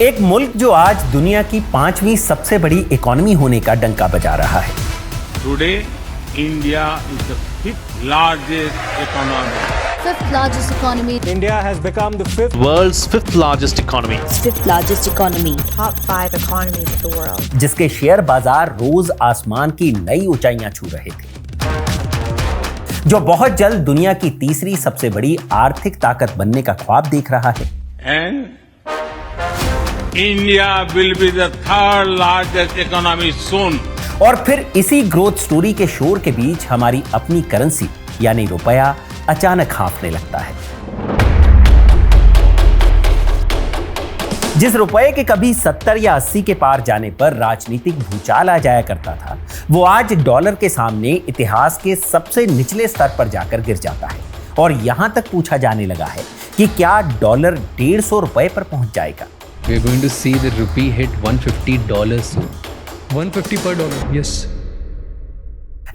एक मुल्क जो आज दुनिया की 5वीं सबसे बड़ी इकोनॉमी होने का डंका बजा रहा है। Today, India is the fifth largest economy. Fifth largest economy. India has become the world's fifth largest economy. Fifth largest economy. Top 5 economies of the world. जिसके शेयर बाजार रोज आसमान की नई ऊंचाइयां छू रहे थे, जो बहुत जल्द दुनिया की तीसरी सबसे बड़ी आर्थिक ताकत बनने का ख्वाब देख रहा है। And India will be the third largest economy soon. और फिर इसी ग्रोथ स्टोरी के शोर के बीच हमारी अपनी करेंसी यानी रुपया अचानक हाँफने लगता है। जिस रुपए के कभी 70 या 80 के पार जाने पर राजनीतिक भूचाल आ जाया करता था, वो आज डॉलर के सामने इतिहास के सबसे निचले स्तर पर जाकर गिर जाता है। और यहां तक पूछा जाने लगा है कि क्या डॉलर 150 रुपए पर पहुंच जाएगा। We are going to see the rupee hit $150 soon. 150 per dollar, yes.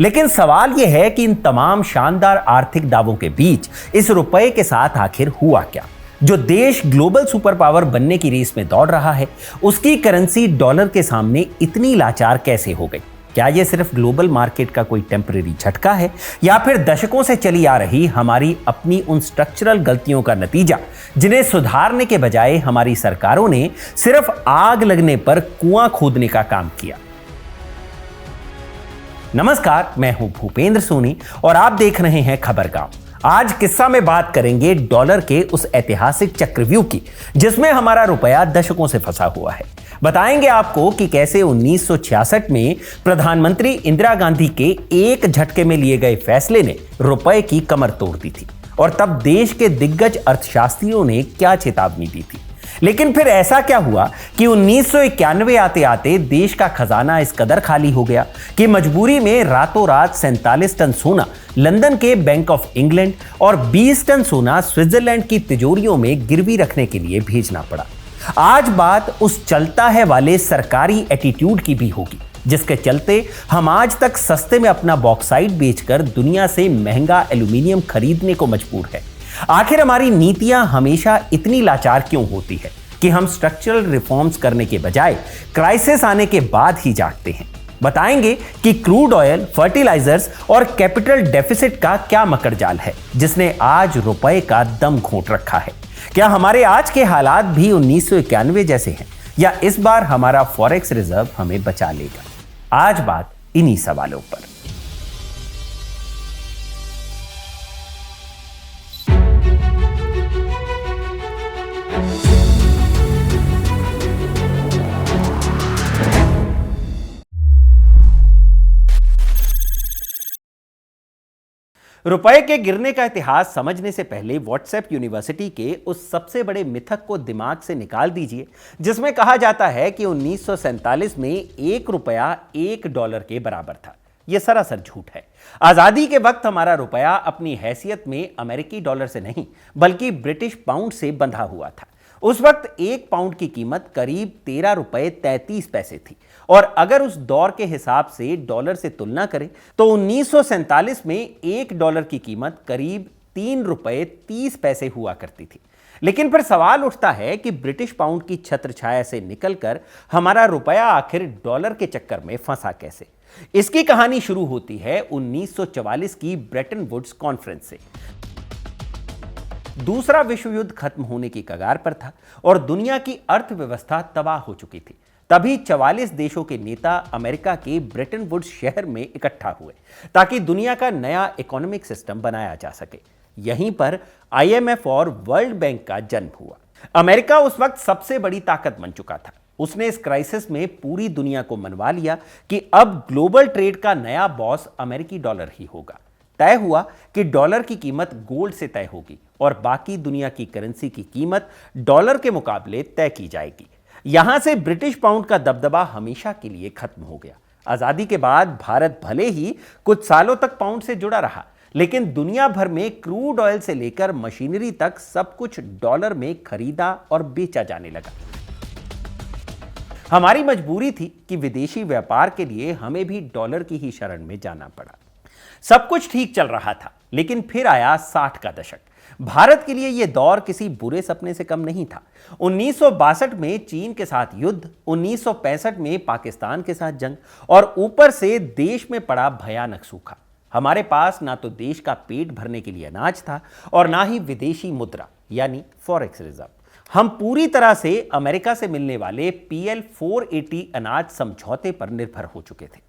लेकिन सवाल यह है कि इन तमाम शानदार आर्थिक दावों के बीच इस रुपए के साथ आखिर हुआ क्या? जो देश ग्लोबल सुपर पावर बनने की रेस में दौड़ रहा है, उसकी करेंसी डॉलर के सामने इतनी लाचार कैसे हो गई? क्या यह सिर्फ ग्लोबल मार्केट का कोई टेम्परेरी झटका है, या फिर दशकों से चली आ रही हमारी अपनी उन स्ट्रक्चरल गलतियों का नतीजा, जिन्हें सुधारने के बजाय हमारी सरकारों ने सिर्फ आग लगने पर कुआं खोदने का काम किया? नमस्कार, मैं हूं भूपेंद्र सोनी और आप देख रहे हैं खबरगाम। आज किस्सा में बात करेंगे डॉलर के उस ऐतिहासिक चक्रव्यूह की, जिसमें हमारा रुपया दशकों से फंसा हुआ है। बताएंगे आपको कि कैसे 1966 में प्रधानमंत्री इंदिरा गांधी के एक झटके में लिए गए फैसले ने रुपए की कमर तोड़ दी थी, और तब देश के दिग्गज अर्थशास्त्रियों ने क्या चेतावनी दी थी। लेकिन फिर ऐसा क्या हुआ कि 1991 आते आते देश का खजाना इस कदर खाली हो गया कि मजबूरी में रातों रात 47 टन सोना लंदन के बैंक ऑफ इंग्लैंड और 20 टन सोना स्विट्जरलैंड की तिजोरियों में गिरवी रखने के लिए भेजना पड़ा। आज बात उस चलता है वाले सरकारी एटीट्यूड की भी होगी, जिसके चलते हम आज तक सस्ते में अपना बॉक्साइट बेचकर दुनिया से महंगा एल्यूमिनियम खरीदने को मजबूर है। आखिर हमारी नीतियां हमेशा इतनी लाचार क्यों होती है कि हम स्ट्रक्चरल रिफॉर्म्स करने के बजाय क्राइसिस आने के बाद ही जागते हैं? बताएंगे कि क्रूड ऑयल, फर्टिलाइजर्स और कैपिटल डेफिसिट का क्या मकड़जाल है, जिसने आज रुपए का दम घोंट रखा है। क्या हमारे आज के हालात भी 1991 जैसे हैं, या इस बार हमारा फॉरेक्स रिजर्व हमें बचा लेगा? आज बात इन्हीं सवालों पर। रुपए के गिरने का इतिहास समझने से पहले व्हाट्सएप यूनिवर्सिटी के उस सबसे बड़े मिथक को दिमाग से निकाल दीजिए, जिसमें कहा जाता है कि 1947 में एक रुपया $1 के बराबर था। यह सरासर झूठ है। आजादी के वक्त हमारा रुपया अपनी हैसियत में अमेरिकी डॉलर से नहीं, बल्कि ब्रिटिश पाउंड से बंधा हुआ था। उस वक्त 1 पाउंड की कीमत करीब 13 रुपए 33 पैसे थी, और अगर उस दौर के हिसाब से डॉलर से तुलना करें तो 1947 में $1 की कीमत करीब 3 रुपए 30 पैसे हुआ करती थी। लेकिन फिर सवाल उठता है कि ब्रिटिश पाउंड की छत्रछाया से निकलकर हमारा रुपया आखिर डॉलर के चक्कर में फंसा कैसे? इसकी कहानी शुरू होती है 1944 की ब्रेटन वुड्स कॉन्फ्रेंस से। दूसरा विश्व युद्ध खत्म होने की कगार पर था और दुनिया की अर्थव्यवस्था तबाह हो चुकी थी। तभी 44 देशों के नेता अमेरिका के ब्रेटन वुड्स शहर में इकट्ठा हुए ताकि दुनिया का नया इकोनॉमिक सिस्टम बनाया जा सके। यहीं पर IMF और वर्ल्ड बैंक का जन्म हुआ। अमेरिका उस वक्त सबसे बड़ी ताकत बन चुका था। उसने इस क्राइसिस में पूरी दुनिया को मनवा लिया कि अब ग्लोबल ट्रेड का नया बॉस अमेरिकी डॉलर ही होगा। तय हुआ कि डॉलर की कीमत गोल्ड से तय होगी और बाकी दुनिया की करेंसी की कीमत डॉलर के मुकाबले तय की जाएगी। यहां से ब्रिटिश पाउंड का दबदबा हमेशा के लिए खत्म हो गया। आजादी के बाद भारत भले ही कुछ सालों तक पाउंड से जुड़ा रहा, लेकिन दुनिया भर में क्रूड ऑयल से लेकर मशीनरी तक सब कुछ डॉलर में खरीदा और बेचा जाने लगा। हमारी मजबूरी थी कि विदेशी व्यापार के लिए हमें भी डॉलर की ही शरण में जाना पड़ा। सब कुछ ठीक चल रहा था, लेकिन फिर आया 60 का दशक, भारत के लिए यह दौर किसी बुरे सपने से कम नहीं था। 1962 में चीन के साथ युद्ध, 1965 में पाकिस्तान के साथ जंग और ऊपर से देश में पड़ा भयानक सूखा। हमारे पास ना तो देश का पेट भरने के लिए अनाज था और ना ही विदेशी मुद्रा यानी फॉरेक्स रिजर्व। हम पूरी तरह से अमेरिका से मिलने वाले PL 480 अनाज समझौते पर निर्भर हो चुके थे।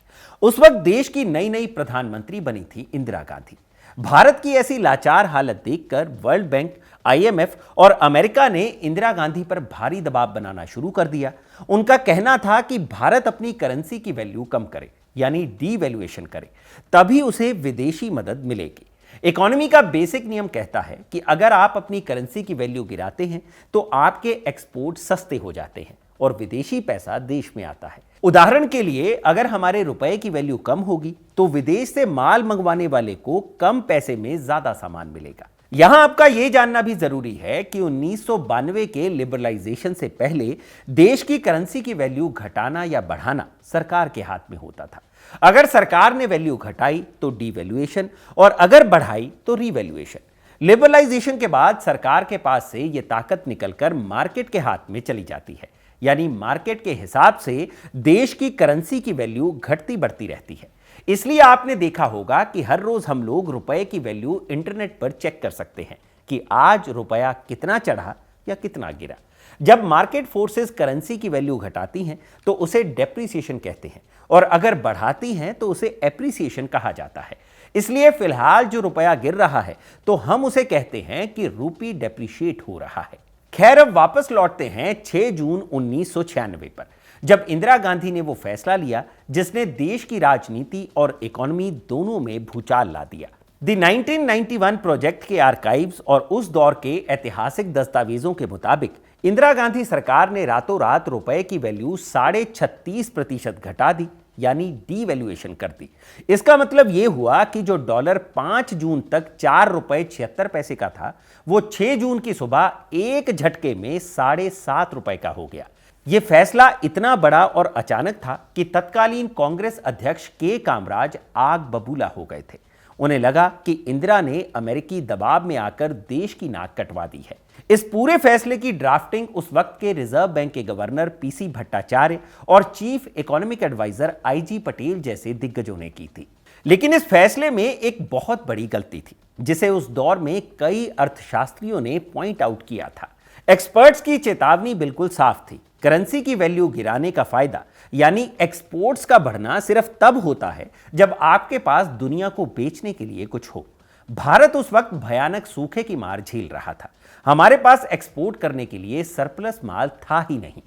उस वक्त देश की नई नई प्रधानमंत्री बनी थी इंदिरा गांधी। भारत की ऐसी लाचार हालत देखकर वर्ल्ड बैंक, IMF और अमेरिका ने इंदिरा गांधी पर भारी दबाव बनाना शुरू कर दिया। उनका कहना था कि भारत अपनी करेंसी की वैल्यू कम करे यानी डीवैल्यूएशन करे, तभी उसे विदेशी मदद मिलेगी। इकोनॉमी का बेसिक नियम कहता है कि अगर आप अपनी करेंसी की वैल्यू गिराते हैं तो आपके एक्सपोर्ट सस्ते हो जाते हैं और विदेशी पैसा देश में आता है। उदाहरण के लिए, अगर हमारे रुपए की वैल्यू कम होगी तो विदेश से माल मंगवाने वाले को कम पैसे में ज्यादा सामान मिलेगा। यहां आपका यह जानना भी जरूरी है कि 1992 के लिबरलाइजेशन से पहले देश की करेंसी की वैल्यू घटाना या बढ़ाना सरकार के हाथ में होता था। अगर सरकार ने वैल्यू घटाई तो डीवैल्यूएशन और अगर बढ़ाई तो रीवैल्यूएशन। लिबरलाइजेशन के बाद सरकार के पास से यह ताकत निकलकर मार्केट के हाथ में चली जाती है, यानी मार्केट के हिसाब से देश की करेंसी की वैल्यू घटती बढ़ती रहती है। इसलिए आपने देखा होगा कि हर रोज हम लोग रुपए की वैल्यू इंटरनेट पर चेक कर सकते हैं कि आज रुपया कितना चढ़ा या कितना गिरा। जब मार्केट फोर्सेस करेंसी की वैल्यू घटाती हैं तो उसे डेप्रिसिएशन कहते हैं और अगर बढ़ाती हैं तो उसे एप्रिसिएशन कहा जाता है। इसलिए फिलहाल जो रुपया गिर रहा है तो हम उसे कहते हैं कि रूपी डेप्रिशिएट हो रहा है। खैर, अब वापस लौटते हैं 6 जून 1996 पर, जब इंदिरा गांधी ने वो फैसला लिया जिसने देश की राजनीति और इकोनॉमी दोनों में भूचाल ला दिया। द 1991 प्रोजेक्ट के आर्काइव्स और उस दौर के ऐतिहासिक दस्तावेजों के मुताबिक इंदिरा गांधी सरकार ने रातों रात रुपए की वैल्यू 36.5% घटा दी, यानी डीवैल्यूएशन कर दी। इसका मतलब यह हुआ कि जो डॉलर 5 जून तक 4 रुपए 76 पैसे का था, वो 6 जून की सुबह एक झटके में 7.5 रुपए का हो गया। यह फैसला इतना बड़ा और अचानक था कि तत्कालीन कांग्रेस अध्यक्ष के कामराज आग बबूला हो गए थे। उन्हें लगा कि इंदिरा ने अमेरिकी दबाव में आकर देश की नाक कटवा दी है। इस पूरे फैसले की ड्राफ्टिंग उस वक्त के रिजर्व बैंक के गवर्नर PC भट्टाचार्य और chief economic adviser IG Patel जैसे दिग्गजों ने की थी। लेकिन इस फैसले में एक बहुत बड़ी गलती थी जिसे उस दौर में कई अर्थशास्त्रियों ने पॉइंट आउट किया था। एक्सपर्ट्स की चेतावनी बिल्कुल साफ थी। करेंसी की वैल्यू गिराने का फायदा यानी एक्सपोर्ट्स का बढ़ना सिर्फ तब होता है जब आपके पास दुनिया को बेचने के लिए कुछ हो। भारत उस वक्त भयानक सूखे की मार झेल रहा था। हमारे पास एक्सपोर्ट करने के लिए सरप्लस माल था ही नहीं।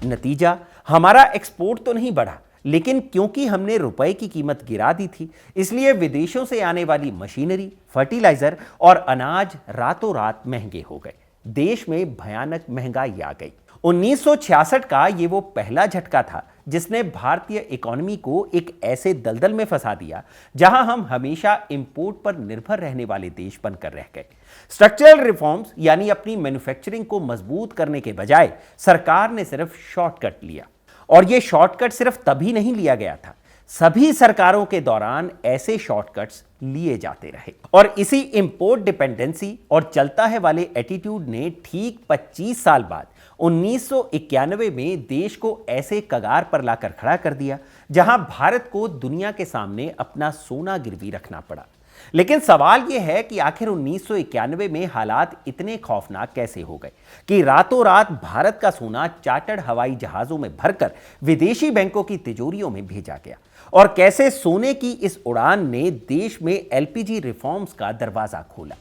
नतीजा, हमारा एक्सपोर्ट तो नहीं बढ़ा, लेकिन क्योंकि हमने रुपए की कीमत गिरा दी थी, इसलिए विदेशों से आने वाली मशीनरी, फर्टिलाइजर और अनाज रातों रात महंगे हो गए। देश में भयानक महंगाई आ गई। 1966 का ये वो पहला झटका था जिसने भारतीय इकोनॉमी को एक ऐसे दलदल में फंसा दिया जहां हम हमेशा इंपोर्ट पर निर्भर रहने वाले देश बनकर रह गए। स्ट्रक्चरल रिफॉर्म्स यानी अपनी मैन्युफैक्चरिंग को मजबूत करने के बजाय सरकार ने सिर्फ शॉर्टकट लिया, और यह शॉर्टकट सिर्फ तभी नहीं लिया गया था, सभी सरकारों के दौरान ऐसे शॉर्टकट्स लिए जाते रहे। और इसी इंपोर्ट डिपेंडेंसी और चलता है वाले एटीट्यूड ने ठीक 25 साल बाद 1991 में देश को ऐसे कगार पर लाकर खड़ा कर दिया जहां भारत को दुनिया के सामने अपना सोना गिरवी रखना पड़ा। लेकिन सवाल यह है कि आखिर 1991 में हालात इतने खौफनाक कैसे हो गए कि रातों रात भारत का सोना चार्टर्ड हवाई जहाजों में भरकर विदेशी बैंकों की तिजोरियों में भेजा गया, और कैसे सोने की इस उड़ान ने देश में LPG रिफॉर्म्स का दरवाजा खोला।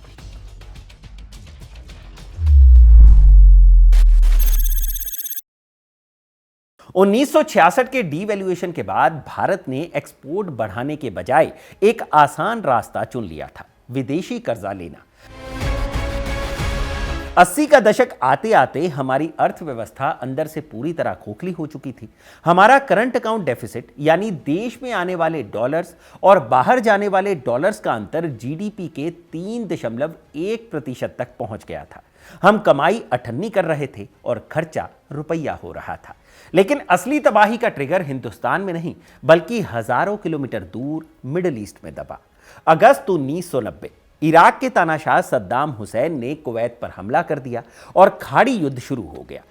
उन्नीस के डीवैल्यूएशन के बाद भारत ने एक्सपोर्ट बढ़ाने के बजाय एक आसान रास्ता चुन लिया था, विदेशी कर्जा लेना। 80 का दशक आते आते हमारी अर्थव्यवस्था अंदर से पूरी तरह खोखली हो चुकी थी। हमारा करंट अकाउंट डेफिसिट यानी देश में आने वाले डॉलर्स और बाहर जाने वाले डॉलर्स का अंतर GDP के 3.1% तक पहुंच गया था। हम कमाई अठन्नी कर रहे थे और खर्चा रुपया हो रहा था। लेकिन असली तबाही का ट्रिगर हिंदुस्तान में नहीं बल्कि हजारों किलोमीटर दूर मिडिल ईस्ट में दबा। अगस्त 1990 इराक के तानाशाह सद्दाम हुसैन ने कुवैत पर हमला कर दिया और खाड़ी युद्ध शुरू हो गया।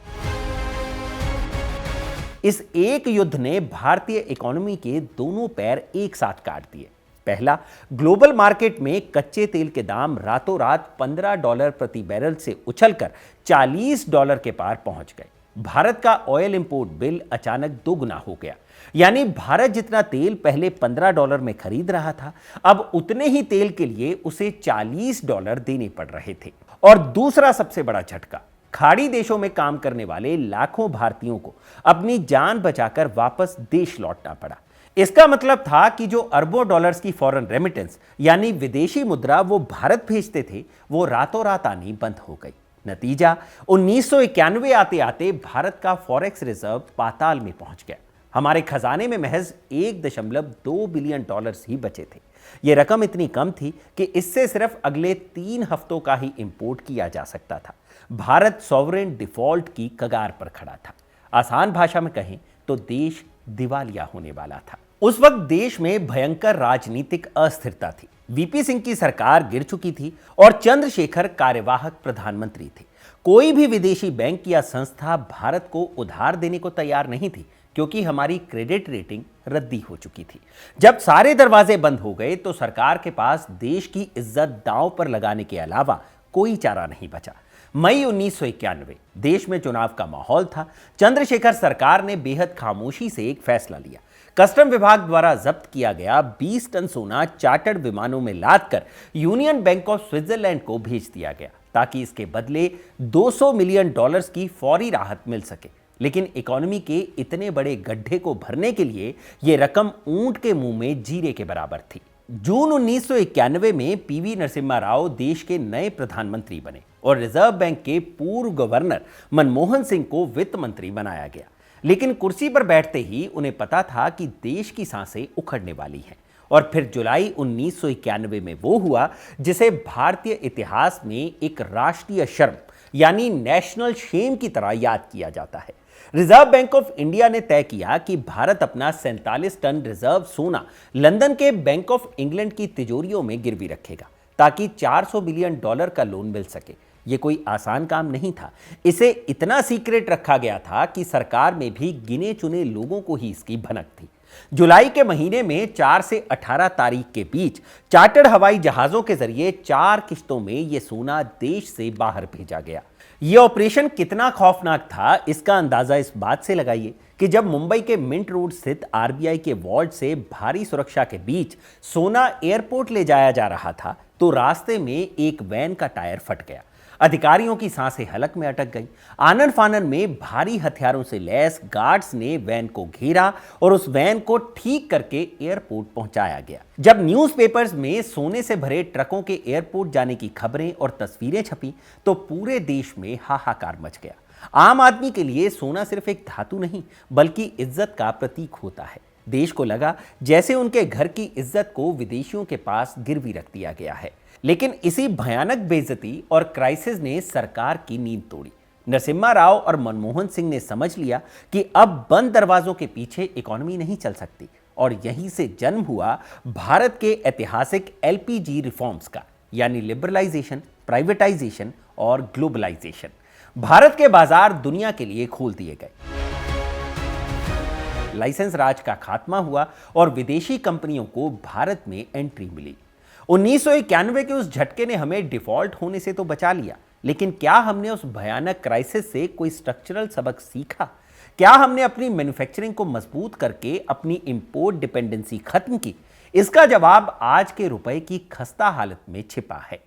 इस एक युद्ध ने भारतीय इकोनॉमी के दोनों पैर एक साथ काट दिए। पहला, ग्लोबल मार्केट में कच्चे तेल के दाम रातों रात $15 प्रति बैरल से उछलकर $40 के पार पहुंच गए। भारत का ऑयल इंपोर्ट बिल अचानक दोगुना हो गया। यानी भारत जितना तेल पहले $15 में खरीद रहा था, अब उतने ही तेल के लिए उसे $40 देने पड़ रहे थे। और दूसरा सबसे बड़ा झटका, खाड़ी देशों में काम करने वाले लाखों भारतीयों को अपनी जान बचाकर वापस देश लौटना पड़ा। इसका मतलब था कि जो अरबों डॉलर्स की फॉरेन रेमिटेंस यानी विदेशी मुद्रा वो भारत भेजते थे, वो रातों रात आनी बंद हो गई। नतीजा, 1991 आते आते भारत का फॉरेक्स रिजर्व पाताल में पहुंच गया। हमारे खजाने में महज $1.2 बिलियन ही बचे थे। यह रकम इतनी कम थी कि इससे सिर्फ अगले 3 हफ्तों का ही इंपोर्ट किया जा सकता था। भारत सॉवरेन डिफॉल्ट की कगार पर खड़ा था। आसान भाषा में कहें तो देश दिवालिया होने वाला था। उस वक्त देश में भयंकर राजनीतिक अस्थिरता थी। वीपी सिंह की सरकार गिर चुकी थी और चंद्रशेखर कार्यवाहक प्रधानमंत्री थे। कोई भी विदेशी बैंक या संस्था भारत को उधार देने को तैयार नहीं थी, क्योंकि हमारी क्रेडिट रेटिंग रद्दी हो चुकी थी। जब सारे दरवाजे बंद हो गए तो सरकार के पास देश की इज्जत दांव पर लगाने के अलावा कोई चारा नहीं बचा। मई 1991 देश में चुनाव का माहौल था। चंद्रशेखर सरकार ने बेहद खामोशी से एक फैसला लिया। कस्टम विभाग द्वारा जब्त किया गया 20 टन सोना चार्टर्ड विमानों में लादकर यूनियन बैंक ऑफ स्विट्जरलैंड को भेज दिया गया, ताकि इसके बदले $200 मिलियन की फौरी राहत मिल सके। लेकिन इकोनॉमी के इतने बड़े गड्ढे को भरने के लिए यह रकम ऊंट के मुंह में जीरे के बराबर थी। जून 1991 में पीवी नरसिम्हा राव देश के नए प्रधानमंत्री बने और रिजर्व बैंक के पूर्व गवर्नर मनमोहन सिंह को वित्त मंत्री बनाया गया। लेकिन कुर्सी पर बैठते ही उन्हें पता था कि देश की सांसें उखड़ने वाली हैं। और फिर जुलाई 1991 में वो हुआ जिसे भारतीय इतिहास में एक राष्ट्रीय शर्म यानी नेशनल शेम की तरह याद किया जाता है। रिजर्व बैंक ऑफ इंडिया ने तय किया कि भारत अपना 47 टन रिजर्व सोना लंदन के बैंक ऑफ इंग्लैंड की तिजोरियों में गिरवी रखेगा, ताकि $400 बिलियन का लोन मिल सके। यह कोई आसान काम नहीं था। इसे इतना सीक्रेट रखा गया था कि सरकार में भी गिने चुने लोगों को ही इसकी भनक थी। जुलाई के महीने में 4 से 18 तारीख के बीच चार्टर्ड हवाई जहाजों के जरिए 4 किश्तों में यह सोना देश से बाहर भेजा गया। यह ऑपरेशन कितना खौफनाक था, इसका अंदाजा इस बात से लगाइए कि जब मुंबई के मिंट रोड स्थित आरबीआई के वॉल्ट से भारी सुरक्षा के बीच सोना एयरपोर्ट ले जाया जा रहा था, तो रास्ते में एक वैन का टायर फट गया। अधिकारियों की सांसें हलक में अटक गईं। आनन फानन में भारी हथियारों से लैस गार्ड्स ने वैन को घेरा और उस वैन को ठीक करके एयरपोर्ट पहुंचाया गया। जब न्यूज़पेपर्स में सोने से भरे ट्रकों के एयरपोर्ट जाने की खबरें और तस्वीरें छपी तो पूरे देश में हाहाकार मच गया। आम आदमी के लिए सोना सिर्फ एक धातु नहीं, बल्कि इज्जत का प्रतीक होता है। देश को लगा जैसे उनके घर की इज्जत को विदेशियों के पास गिरवी रख दिया गया है। लेकिन इसी भयानक बेइज्जती और क्राइसिस ने सरकार की नींद तोड़ी। नरसिम्हा राव और मनमोहन सिंह ने समझ लिया कि अब बंद दरवाजों के पीछे इकोनॉमी नहीं चल सकती, और यहीं से जन्म हुआ भारत के ऐतिहासिक एलपीजी रिफॉर्म्स का, यानी लिबरलाइजेशन, प्राइवेटाइजेशन और ग्लोबलाइजेशन। भारत के बाजार दुनिया के लिए खोल दिए गए। लाइसेंस राज का खात्मा हुआ और विदेशी कंपनियों को भारत में एंट्री मिली। 1991 के उस झटके ने हमें डिफॉल्ट होने से तो बचा लिया, लेकिन क्या हमने उस भयानक क्राइसिस से कोई स्ट्रक्चरल सबक सीखा? क्या हमने अपनी मैन्युफैक्चरिंग को मजबूत करके अपनी इंपोर्ट डिपेंडेंसी खत्म की? इसका जवाब आज के रुपए की खस्ता हालत में छिपा है।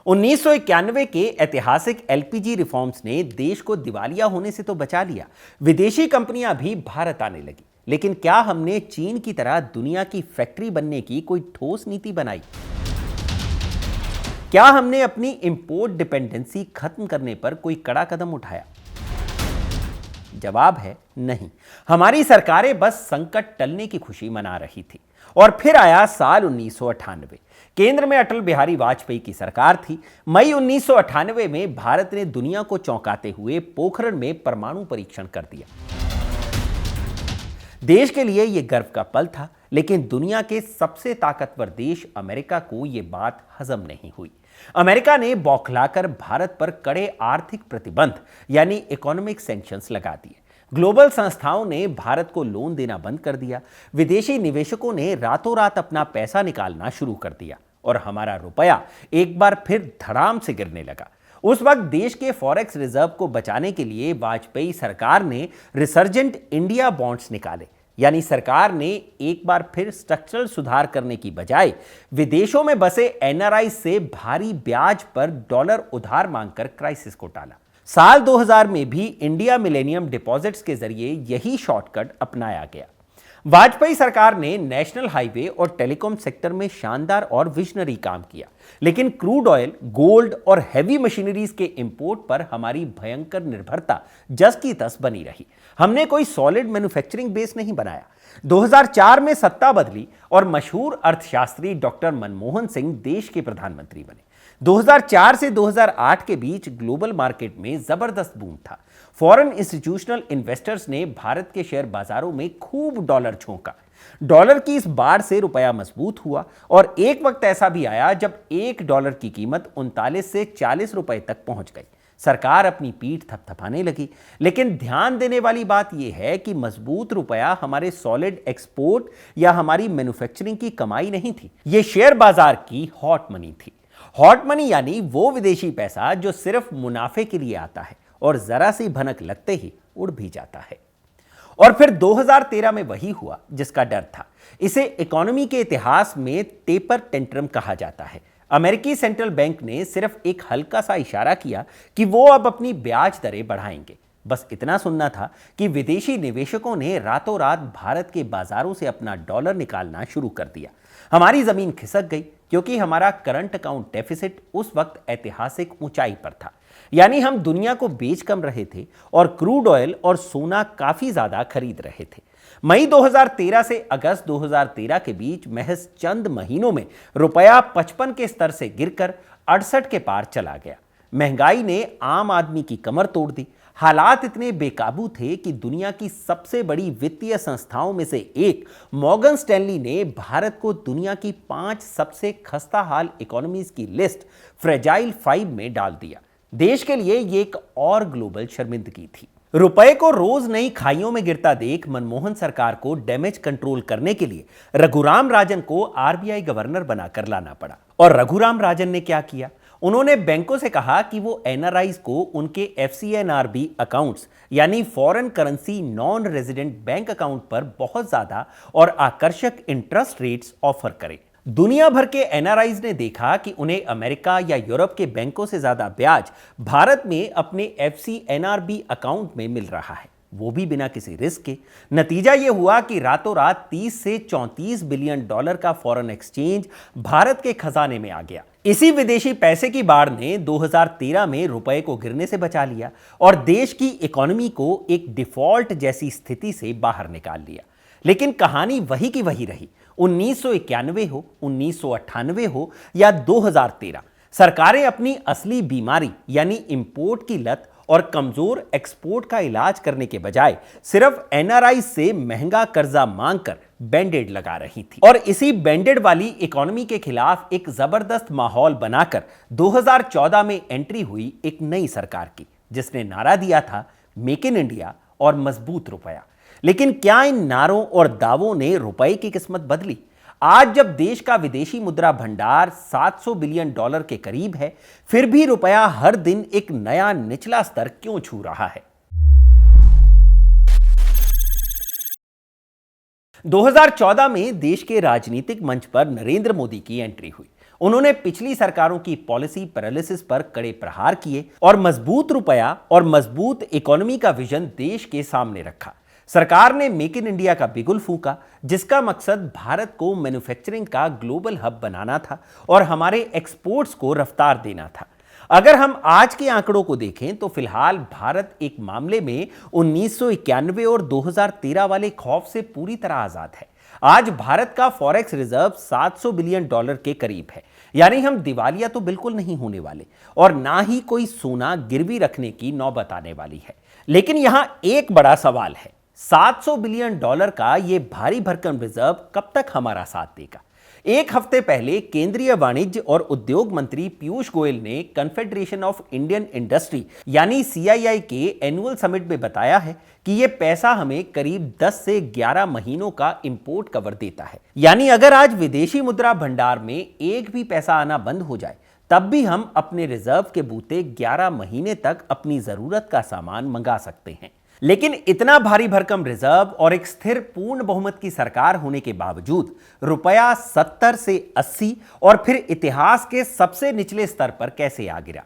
1991 के ऐतिहासिक एलपीजी रिफॉर्म्स ने देश को दिवालिया होने से तो बचा लिया। विदेशी कंपनियां भी भारत आने लगी, लेकिन क्या हमने चीन की तरह दुनिया की फैक्ट्री बनने की कोई ठोस नीति बनाई? क्या हमने अपनी इंपोर्ट डिपेंडेंसी खत्म करने पर कोई कड़ा कदम उठाया? जवाब है नहीं। हमारी सरकारें बस संकट टलने की खुशी मना रही थी। और फिर आया साल 1998। केंद्र में अटल बिहारी वाजपेयी की सरकार थी। मई 1998 में भारत ने दुनिया को चौंकाते हुए पोखरण में परमाणु परीक्षण कर दिया। देश के लिए यह गर्व का पल था, लेकिन दुनिया के सबसे ताकतवर देश अमेरिका को यह बात हजम नहीं हुई। अमेरिका ने बौखलाकर भारत पर कड़े आर्थिक प्रतिबंध यानी इकोनॉमिक सैंक्शंस लगा दिए। ग्लोबल संस्थाओं ने भारत को लोन देना बंद कर दिया। विदेशी निवेशकों ने रातों रात अपना पैसा निकालना शुरू कर दिया और हमारा रुपया एक बार फिर धड़ाम से गिरने लगा। उस वक्त देश के फॉरेक्स रिजर्व को बचाने के लिए वाजपेयी सरकार ने रिसर्जेंट इंडिया बॉन्ड्स निकाले, यानी सरकार ने एक बार फिर स्ट्रक्चरल सुधार करने की बजाय विदेशों में बसे एनआरआई से भारी ब्याज पर डॉलर उधार मांगकर क्राइसिस को टाला। साल 2000 में भी इंडिया मिलेनियम डिपॉजिट्स के जरिए यही शॉर्टकट अपनाया गया। वाजपेयी सरकार ने नेशनल हाईवे और टेलीकॉम सेक्टर में शानदार और विजनरी काम किया, लेकिन क्रूड ऑयल, गोल्ड और हैवी मशीनरीज के इंपोर्ट पर हमारी भयंकर निर्भरता जस की तस बनी रही। हमने कोई सॉलिड मैन्युफैक्चरिंग बेस नहीं बनाया। 2004 में सत्ता बदली और मशहूर अर्थशास्त्री डॉक्टर मनमोहन सिंह देश के प्रधानमंत्री बने। 2004 से 2008 के बीच ग्लोबल मार्केट में जबरदस्त बूम था। फॉरेन इंस्टीट्यूशनल इन्वेस्टर्स ने भारत के शेयर बाजारों में खूब डॉलर झोंका। डॉलर की इस बाढ़ से रुपया मजबूत हुआ और एक वक्त ऐसा भी आया जब $1 की कीमत 39 से 40 रुपए तक पहुंच गई। सरकार अपनी पीठ थपथपाने लगी, लेकिन ध्यान देने वाली बात यह है कि मजबूत रुपया हमारे सॉलिड एक्सपोर्ट या हमारी मैन्युफैक्चरिंग की कमाई नहीं थी, यह शेयर बाजार की हॉट मनी थी। हॉट मनी यानी वो विदेशी पैसा जो सिर्फ मुनाफे के लिए आता है और जरा सी भनक लगते ही उड़ भी जाता है। और फिर 2013 में वही हुआ जिसका डर था। इसे इकोनॉमी के इतिहास में टेपर टेंट्रम कहा जाता है। अमेरिकी सेंट्रल बैंक ने सिर्फ एक हल्का सा इशारा किया कि वो अब अपनी ब्याज दरें बढ़ाएंगे। बस इतना सुनना था कि विदेशी निवेशकों ने रातों रात भारत के बाजारों से अपना डॉलर निकालना शुरू कर दिया। हमारी जमीन खिसक गई क्योंकि हमारा करंट अकाउंट डेफिसिट उस वक्त ऐतिहासिक ऊंचाई पर था, यानी हम दुनिया को बेच कम रहे थे और क्रूड ऑयल और सोना काफी ज्यादा खरीद रहे थे। मई 2013 से अगस्त 2013 के बीच महज चंद महीनों में रुपया 55 के स्तर से गिरकर 68 के पार चला गया। महंगाई ने आम आदमी की कमर तोड़ दी। हालात इतने बेकाबू थे कि दुनिया की सबसे बड़ी वित्तीय संस्थाओं में से एक मॉर्गन स्टैनली ने भारत को दुनिया की 5 सबसे खस्ता हाल इकोनॉमीज की लिस्ट फ्रेजाइल 5 में डाल दिया। देश के लिए यह एक और ग्लोबल शर्मिंदगी थी। रुपए को रोज नई खाइयों में गिरता देख मनमोहन सरकार को डैमेज कंट्रोल करने के लिए रघुराम राजन को आरबीआई गवर्नर बनाकर लाना पड़ा। और रघुराम राजन ने क्या किया? उन्होंने बैंकों से कहा कि वो एनआरआईज को उनके एफसीएनआरबी अकाउंट्स यानी foreign currency non resident bank account पर बहुत ज्यादा और आकर्षक इंटरेस्ट रेट्स ऑफर करें। दुनिया भर के एनआरआईज ने देखा कि उन्हें अमेरिका या यूरोप के बैंकों से ज्यादा ब्याज भारत में अपने एफसीएनआरबी अकाउंट में मिल रहा है, वो भी बिना किसी रिस्क के। नतीजा यह हुआ कि रातों रात 30 से 34 बिलियन डॉलर का फॉरेन एक्सचेंज भारत के खजाने में आ गया। इसी विदेशी पैसे की बाढ़ ने 2013 में रुपए को गिरने से बचा लिया और देश की इकोनॉमी को एक डिफॉल्ट जैसी स्थिति से बाहर निकाल लिया। लेकिन कहानी वही की वही रही। 1991 हो, 1998 हो या 2013, सरकारें अपनी असली बीमारी यानी इंपोर्ट की लत और कमजोर एक्सपोर्ट का इलाज करने के बजाय सिर्फ एनआरआई से महंगा कर्जा मांगकर बैंडेड लगा रही थी। और इसी बैंडेड वाली इकोनॉमी के खिलाफ एक जबरदस्त माहौल बनाकर 2014 में एंट्री हुई एक नई सरकार की, जिसने नारा दिया था मेक इन इंडिया और मजबूत रुपया। लेकिन क्या इन नारों और दावों ने रुपए की किस्मत बदली? आज जब देश का विदेशी मुद्रा भंडार 700 बिलियन डॉलर के करीब है, फिर भी रुपया हर दिन एक नया निचला स्तर क्यों छू रहा है? 2014 में देश के राजनीतिक मंच पर नरेंद्र मोदी की एंट्री हुई। उन्होंने पिछली सरकारों की पॉलिसी पैरालिसिस पर कड़े प्रहार किए और मजबूत रुपया और मजबूत इकोनॉमी का विजन देश के सामने रखा। सरकार ने मेक इन इंडिया का बिगुल फूंका, जिसका मकसद भारत को मैन्युफैक्चरिंग का ग्लोबल हब बनाना था और हमारे एक्सपोर्ट्स को रफ्तार देना था। अगर हम आज के आंकड़ों को देखें तो फिलहाल भारत एक मामले में 1991 और 2013 वाले खौफ से पूरी तरह आजाद है। आज भारत का फॉरेक्स रिजर्व 700 बिलियन डॉलर के करीब है, यानी हम दिवालिया तो बिल्कुल नहीं होने वाले और ना ही कोई सोना गिरवी रखने की नौबत आने वाली है। लेकिन यहां एक बड़ा सवाल है, $700 बिलियन का ये भारी भरकम रिजर्व कब तक हमारा साथ देगा? एक हफ्ते पहले केंद्रीय वाणिज्य और उद्योग मंत्री पीयूष गोयल ने कन्फेडरेशन ऑफ इंडियन इंडस्ट्री यानी CII के एनुअल समिट में बताया है कि ये पैसा हमें करीब 10 से 11 महीनों का इंपोर्ट कवर देता है। यानी अगर आज विदेशी मुद्रा भंडार में एक भी पैसा आना बंद हो जाए तब भी हम अपने रिजर्व के बूते 11 महीने तक अपनी जरूरत का सामान मंगा सकते हैं। लेकिन इतना भारी भरकम रिजर्व और एक स्थिर पूर्ण बहुमत की सरकार होने के बावजूद रुपया 70 से 80 और फिर इतिहास के सबसे निचले स्तर पर कैसे आ गिरा?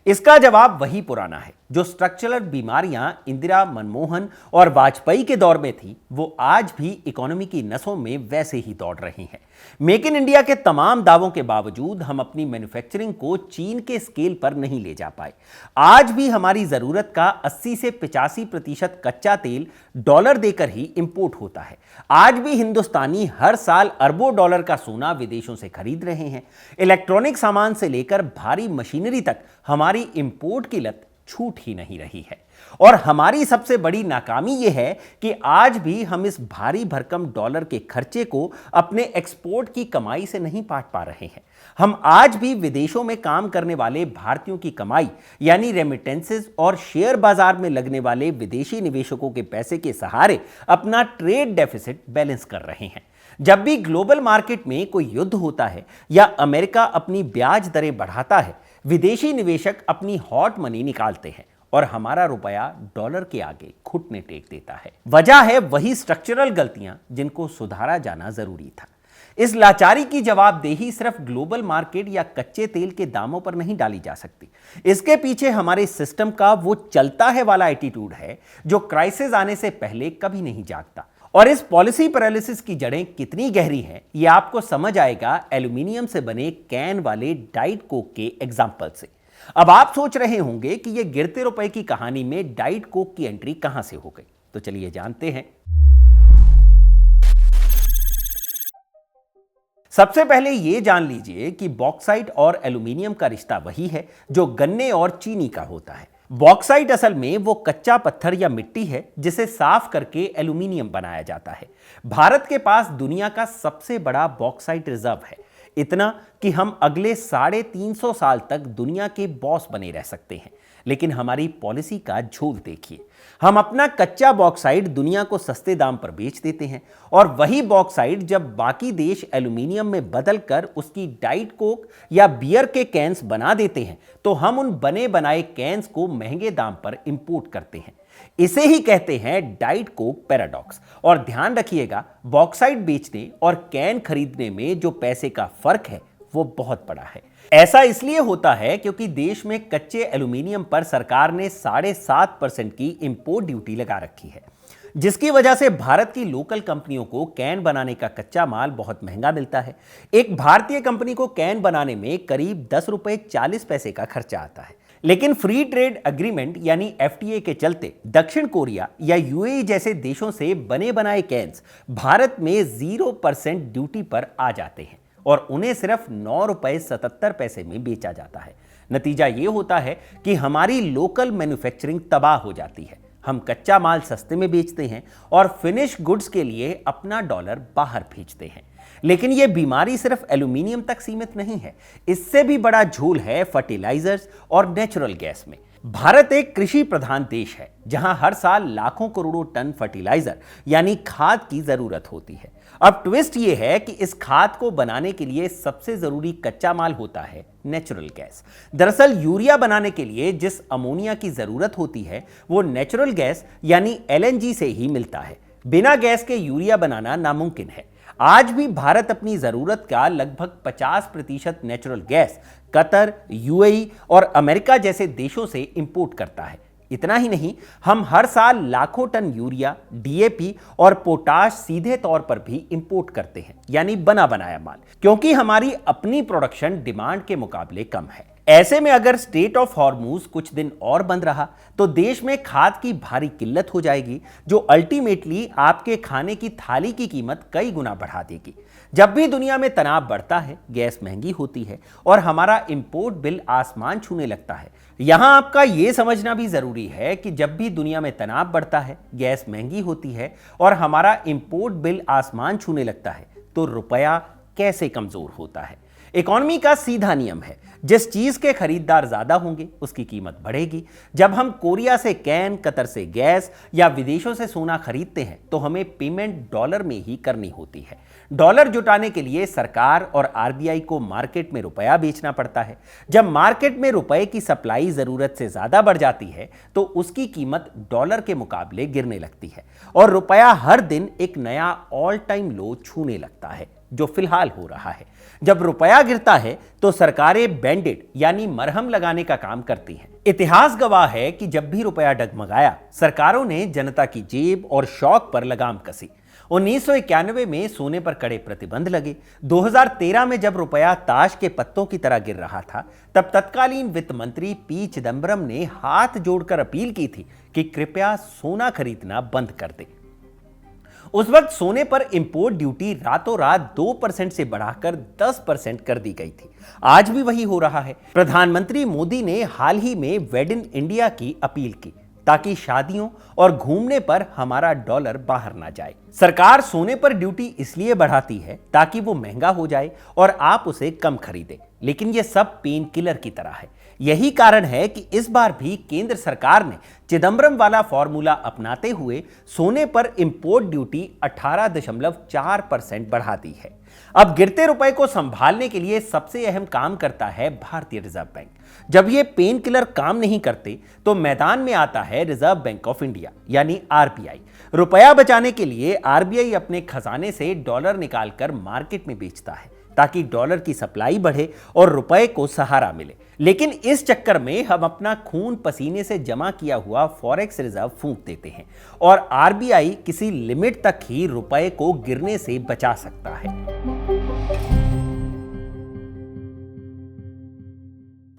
इसका जवाब वही पुराना है। जो स्ट्रक्चरल बीमारियां इंदिरा, मनमोहन और वाजपेयी के दौर में थी, वो आज भी इकोनॉमी की नसों में वैसे ही दौड़ रही हैं। मेक इन इंडिया के तमाम दावों के बावजूद हम अपनी मैन्युफैक्चरिंग को चीन के स्केल पर नहीं ले जा पाए। आज भी हमारी जरूरत का 80 से 85% कच्चा तेल डॉलर देकर ही इंपोर्ट होता है। आज भी हिंदुस्तानी हर साल अरबों डॉलर का सोना विदेशों से खरीद रहे हैं। इलेक्ट्रॉनिक सामान से लेकर भारी मशीनरी तक हमारी इंपोर्ट की लत छूट ही नहीं रही है। और हमारी सबसे बड़ी नाकामी यह है कि आज भी हम इस भारी भरकम डॉलर के खर्चे को अपने एक्सपोर्ट की कमाई से नहीं पाट पा रहे हैं। हम आज भी विदेशों में काम करने वाले भारतीयों की कमाई यानी रेमिटेंसेस और शेयर बाजार में लगने वाले विदेशी निवेशकों के पैसे के सहारे अपना ट्रेड डेफिसिट बैलेंस कर रहे हैं। जब भी ग्लोबल मार्केट में कोई युद्ध होता है या अमेरिका अपनी ब्याज दरें बढ़ाता है, विदेशी निवेशक अपनी हॉट मनी निकालते हैं और हमारा रुपया डॉलर के आगे घुटने टेक देता है। वजह है वही स्ट्रक्चरल गलतियां जिनको सुधारा जाना जरूरी था। इस लाचारी की जवाबदेही सिर्फ ग्लोबल मार्केट या कच्चे तेल के दामों पर नहीं डाली जा सकती। इसके पीछे हमारे सिस्टम का वो चलता है वाला एटीट्यूड है जो क्राइसिस आने से पहले कभी नहीं जागता। और इस पॉलिसी पैरालिसिस की जड़ें कितनी गहरी हैं, ये आपको समझ आएगा एल्यूमिनियम से बने कैन वाले डाइट कोक के एग्जाम्पल से। अब आप सोच रहे होंगे कि ये गिरते रुपए की कहानी में डाइट कोक की एंट्री कहां से हो गई, तो चलिए जानते हैं। सबसे पहले यह जान लीजिए कि बॉक्साइट और एल्यूमिनियम का रिश्ता वही है जो गन्ने और चीनी का होता है। बॉक्साइट असल में वो कच्चा पत्थर या मिट्टी है जिसे साफ करके एल्यूमिनियम बनाया जाता है। भारत के पास दुनिया का सबसे बड़ा बॉक्साइट रिजर्व है, इतना कि हम अगले 350 साल तक दुनिया के बॉस बने रह सकते हैं। लेकिन हमारी पॉलिसी का झोल देखिए। हम अपना कच्चा बॉक्साइट दुनिया को सस्ते दाम पर बेच देते हैं और वही बॉक्साइट जब बाकी देश एल्यूमिनियम में बदलकर उसकी डाइट कोक या बियर के कैंस बना देते हैं तो हम उन बने बनाए कैंस को महंगे दाम पर इंपोर्ट करते हैं। इसे ही कहते हैं डाइट कोक पैराडॉक्स। और ध्यान रखिएगा, बॉक्साइट बेचने और कैन खरीदने में जो पैसे का फर्क है वो बहुत बड़ा है। ऐसा इसलिए होता है क्योंकि देश में कच्चे एल्यूमिनियम पर सरकार ने 7.5% की इंपोर्ट ड्यूटी लगा रखी है, जिसकी वजह से भारत की लोकल कंपनियों को कैन बनाने का कच्चा माल बहुत महंगा मिलता है। एक भारतीय कंपनी को कैन बनाने में करीब 10 रुपए 40 पैसे का खर्चा आता है। लेकिन फ्री ट्रेड एग्रीमेंट यानी FTA के चलते दक्षिण कोरिया या UAE जैसे देशों से बने बनाए कैंस भारत में 0% ड्यूटी पर आ जाते हैं और उन्हें सिर्फ 9 रुपए 77 पैसे में बेचा जाता है। नतीजा यह होता है कि हमारी लोकल मैन्युफैक्चरिंग तबाह हो जाती है। हम कच्चा माल सस्ते में बेचते हैं और फिनिश गुड्स के लिए अपना डॉलर बाहर भेजते हैं। लेकिन यह बीमारी सिर्फ एल्यूमिनियम तक सीमित नहीं है, इससे भी बड़ा झोल है फर्टिलाइजर्स और नेचुरल गैस में। भारत एक कृषि प्रधान देश है जहां हर साल लाखों करोड़ों टन फर्टिलाइजर यानी खाद की जरूरत होती है। अब ट्विस्ट यह है कि इस खाद को बनाने के लिए सबसे जरूरी कच्चा माल होता है नेचुरल गैस। दरअसल यूरिया बनाने के लिए जिस अमोनिया की जरूरत होती है वो नेचुरल गैस यानी LNG से ही मिलता है। बिना गैस के यूरिया बनाना नामुमकिन है। आज भी भारत अपनी जरूरत का लगभग 50% नेचुरल गैस कतर, UAE और अमेरिका जैसे देशों से इंपोर्ट करता है। इतना ही नहीं, हम हर साल लाखों टन यूरिया, DAP और पोटाश सीधे तौर पर भी इंपोर्ट करते हैं, यानी बना बनाया माल, क्योंकि हमारी अपनी प्रोडक्शन डिमांड के मुकाबले कम है। ऐसे में अगर स्ट्रेट ऑफ हॉर्मूज कुछ दिन और बंद रहा तो देश में खाद की भारी किल्लत हो जाएगी, जो अल्टीमेटली आपके खाने की थाली की कीमत कई गुना बढ़ा देगी। जब भी दुनिया में तनाव बढ़ता है, गैस महंगी होती है और हमारा इंपोर्ट बिल आसमान छूने लगता है। यहां आपका यह समझना भी जरूरी है कि जब भी दुनिया में तनाव बढ़ता है, गैस महंगी होती है और हमारा इंपोर्ट बिल आसमान छूने लगता है, तो रुपया कैसे कमजोर होता है। इकोनॉमी का सीधा नियम है, जिस चीज के खरीदार ज्यादा होंगे उसकी कीमत बढ़ेगी। जब हम कोरिया से कैन, कतर से गैस या विदेशों से सोना खरीदते हैं तो हमें पेमेंट डॉलर में ही करनी होती है। डॉलर जुटाने के लिए सरकार और आरबीआई को मार्केट में रुपया बेचना पड़ता है। जब मार्केट में रुपए की सप्लाई जरूरत से ज्यादा बढ़ जाती है तो उसकी कीमत डॉलर के मुकाबले गिरने लगती है और रुपया हर दिन एक नया ऑल टाइम लो छूने लगता है, जो फिलहाल हो रहा है। जब रुपया गिरता है तो सरकारें बैंडेड यानी मरहम लगाने का काम करती हैं। इतिहास गवाह है कि जब भी रुपया डगमगाया, सरकारों ने जनता की जेब और शौक पर लगाम कसी। 1991 में सोने पर कड़े प्रतिबंध लगे। 2013 में जब रुपया ताश के पत्तों की तरह गिर रहा था, तब तत्कालीन वित्त मंत्री पी चिदंबरम ने हाथ जोड़कर अपील की थी कि कृपया सोना खरीदना बंद कर दे। उस वक्त सोने पर इंपोर्ट ड्यूटी रातों रात 2% से बढ़ाकर 10% कर दी गई थी। आज भी वही हो रहा है। प्रधानमंत्री मोदी ने हाल ही में वेड इन इंडिया की अपील की ताकि शादियों और घूमने पर हमारा डॉलर बाहर ना जाए। सरकार सोने पर ड्यूटी इसलिए बढ़ाती है ताकि वो महंगा हो जाए और आप उसे कम खरीदें, लेकिन ये सब पेन किलर की तरह है। यही कारण है कि इस बार भी केंद्र सरकार ने चिदंबरम वाला फॉर्मूला अपनाते हुए सोने पर इंपोर्ट ड्यूटी 18.4% बढ़ा दी है। अब गिरते रुपए को संभालने के लिए सबसे अहम काम करता है भारतीय रिजर्व बैंक। जब ये पेन किलर काम नहीं करते तो मैदान में आता है रिजर्व बैंक ऑफ इंडिया यानी आरबीआई। रुपया बचाने के लिए आरबीआई अपने खजाने से डॉलर निकालकर मार्केट में बेचता है ताकि डॉलर की सप्लाई बढ़े और रुपए को सहारा मिले। लेकिन इस चक्कर में हम अपना खून पसीने से जमा किया हुआ फॉरेक्स रिजर्व फूंक देते हैं और आरबीआई किसी लिमिट तक ही रुपए को गिरने से बचा सकता है।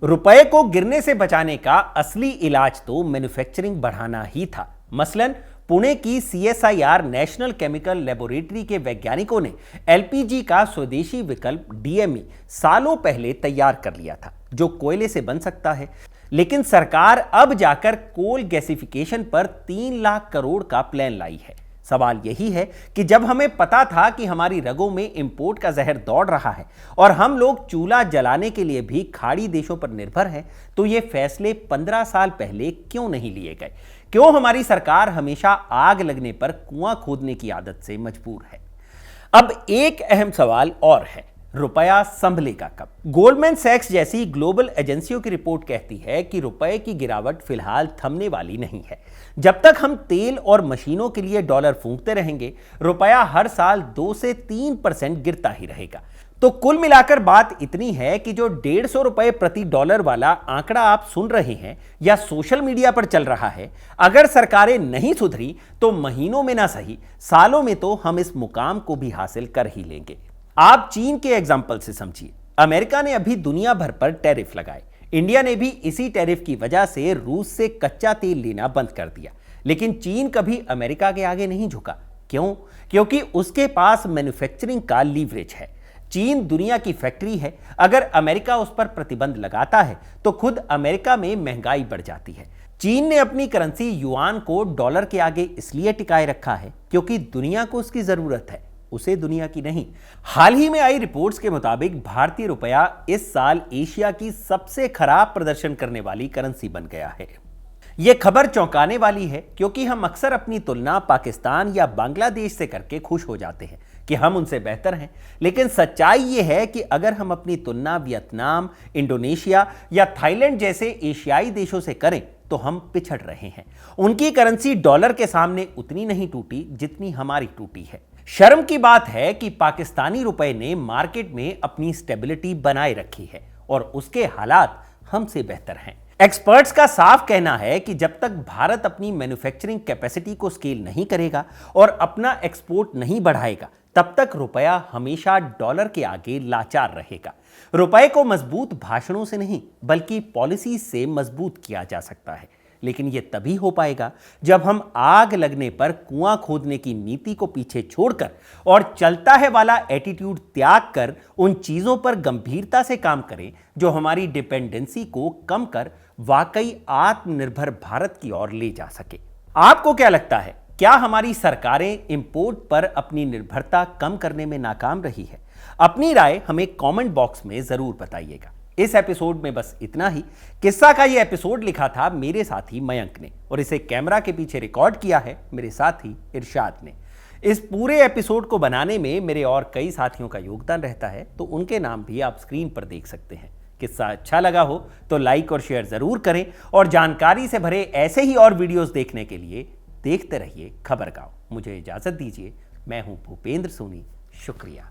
रुपए को गिरने से बचाने का असली इलाज तो मैन्युफैक्चरिंग बढ़ाना ही था। मसलन पुणे की CSIR नेशनल केमिकल लेबोरेटरी के वैज्ञानिकों ने LPG का स्वदेशी विकल्प DME सालों पहले तैयार कर लिया था, जो कोयले से बन सकता है। लेकिन सरकार अब जाकर कोल गैसिफिकेशन पर 3 लाख करोड़ का प्लान लाई है। सवाल यही है कि जब हमें पता था कि हमारी रगों में इंपोर्ट का जहर दौड़ रहा है और हम लोग चूल्हा जलाने के लिए भी खाड़ी देशों पर निर्भर हैं, तो ये फैसले 15 साल पहले क्यों नहीं लिए गए? क्यों हमारी सरकार हमेशा आग लगने पर कुआं खोदने की आदत से मजबूर है? अब एक अहम सवाल और है, रुपया संभलेगा कब? गोल्डमैन सैक्स जैसी ग्लोबल एजेंसियों की रिपोर्ट कहती है कि रुपए की गिरावट फिलहाल थमने वाली नहीं है। जब तक हम तेल और मशीनों के लिए डॉलर फूंकते रहेंगे, रुपया हर साल 2 से 3% गिरता ही रहेगा। तो कुल मिलाकर बात इतनी है कि जो 150 रुपए प्रति डॉलर वाला आंकड़ा आप सुन रहे हैं या सोशल मीडिया पर चल रहा है, अगर सरकारें नहीं सुधरी तो महीनों में ना सही सालों में तो हम इस मुकाम को भी हासिल कर ही लेंगे। आप चीन के एग्जाम्पल से समझिए। अमेरिका ने अभी दुनिया भर पर टैरिफ लगाए। इंडिया ने भी इसी टैरिफ की वजह से रूस से कच्चा तेल लेना बंद कर दिया। लेकिन चीन कभी अमेरिका के आगे नहीं झुका। क्यों? क्योंकि उसके पास मैन्युफैक्चरिंग का लीवरेज है। चीन दुनिया की फैक्ट्री है। अगर अमेरिका उस पर प्रतिबंध लगाता है तो खुद अमेरिका में महंगाई बढ़ जाती है। चीन ने अपनी करेंसी युआन को डॉलर के आगे इसलिए टिकाए रखा है क्योंकि दुनिया को उसकी जरूरत है, उसे दुनिया की नहीं। हाल ही में आई रिपोर्ट्स के मुताबिक भारतीय रुपया इस साल एशिया की सबसे खराब प्रदर्शन करने वाली करेंसी बन गया है। यह खबर चौंकाने वाली है क्योंकि हम अक्सर अपनी तुलना पाकिस्तान या बांग्लादेश से करके खुश हो जाते हैं कि हम उनसे बेहतर हैं। लेकिन सच्चाई यह है कि अगर हम अपनी तुलना वियतनाम, इंडोनेशिया या थाईलैंड जैसे एशियाई देशों से करें तो हम पिछड़ रहे हैं। उनकी करेंसी डॉलर के सामने उतनी नहीं टूटी जितनी हमारी टूटी है। शर्म की बात है कि पाकिस्तानी रुपए ने मार्केट में अपनी स्टेबिलिटी बनाए रखी है और उसके हालात हमसे बेहतर हैं। एक्सपर्ट्स का साफ कहना है कि जब तक भारत अपनी मैन्युफैक्चरिंग कैपेसिटी को स्केल नहीं करेगा और अपना एक्सपोर्ट नहीं बढ़ाएगा, तब तक रुपया हमेशा डॉलर के आगे लाचार रहेगा। रुपए को मजबूत भाषणों से नहीं बल्कि पॉलिसी से मजबूत किया जा सकता है, लेकिन यह तभी हो पाएगा जब हम आग लगने पर कुआं खोदने की नीति को पीछे छोड़कर और चलता है वाला एटीट्यूड त्याग कर उन चीजों पर गंभीरता से काम करें जो हमारी डिपेंडेंसी को कम कर वाकई आत्मनिर्भर भारत की ओर ले जा सके। आपको क्या लगता है, क्या हमारी सरकारें इंपोर्ट पर अपनी निर्भरता कम करने में नाकाम रही है? अपनी राय हमें कमेंट बॉक्स में जरूर बताइएगा। इस एपिसोड में बस इतना ही। किस्सा का यह एपिसोड लिखा था मेरे साथी मयंक ने और इसे कैमरा के पीछे रिकॉर्ड किया है मेरे साथी इरशाद ने। इस पूरे एपिसोड को बनाने में मेरे और कई साथियों का योगदान रहता है, तो उनके नाम भी आप स्क्रीन पर देख सकते हैं। किस्सा अच्छा लगा हो तो लाइक और शेयर जरूर करें और जानकारी से भरे ऐसे ही और वीडियोस देखने के लिए देखते रहिए खबरगांव। मुझे इजाजत दीजिए। मैं हूं भूपेंद्र सोनी। शुक्रिया।